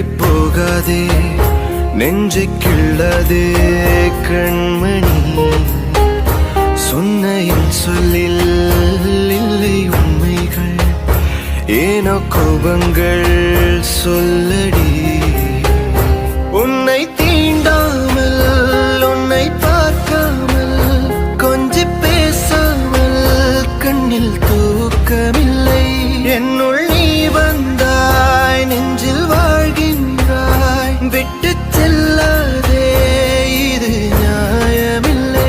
தள்ளி போகாதே நெஞ்சை கிள்ளதே கண்மணி. சொன்ன என் சொல்லில் இல்லை உண்மைகள், ஏனோ கோபங்கள் சொல்லடி. உன்னை தீண்டாமல் உன்னை பார்க்காமல் கொஞ்சி பேசாமல் கண்ணில் தூக்கமில்லை. என்னுள் நீ வந்தாய், நெஞ்சில் வாழ்கின்றாய், விட்டு செல்லாதே இது நியாயமில்லை.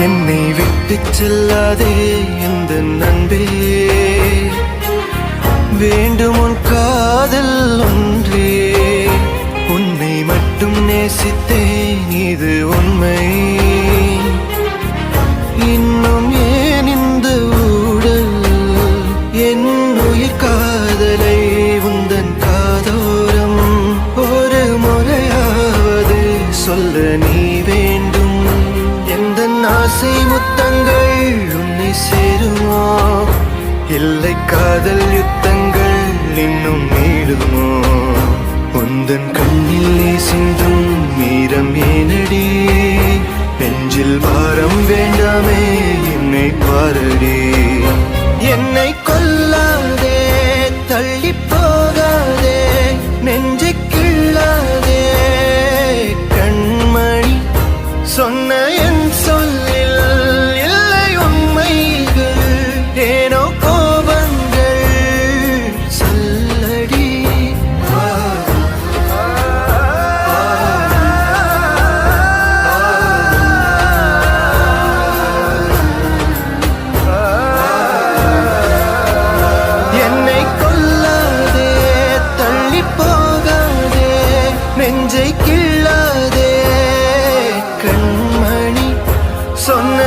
என்னை விட்டு செல்லாதே இந்த நண்பே, வேண்டும் உன் காதல் ஒன்றே. உன்னை மட்டும் நேசித்தேன் இது உண்மை, இன்னும் ஏன் இந்த ஊடல். என் உயிர் காதலை உந்தன் காதோரம் ஒரு முறையாவது சொல்ல நீ வேண்டும். எந்த ஆசை முத்தங்கள் உன்னை சேருமோ, இல்லை காதல் யுத்தங்கள் இன்னும் நீடுமோ. உந்தன் கண்ணிலே சிந்தும் மீரம் ஏனடி, நெஞ்சில் பாரம் வேண்டாமே என்னை பாரடி. என்னை கொல்லாதே தள்ளி போகாதே நெஞ்சை கிள்ளாதே கண்மணி. சொன்ன என் சொல்லில் இல்லை உண்மைகள், ஏனோ கோபங்கள் சொல்லடி. என்னை கொல்லாதே தள்ளி போகாதே நெஞ்சை கிள்ளாதே கண்மணி. சொன்ன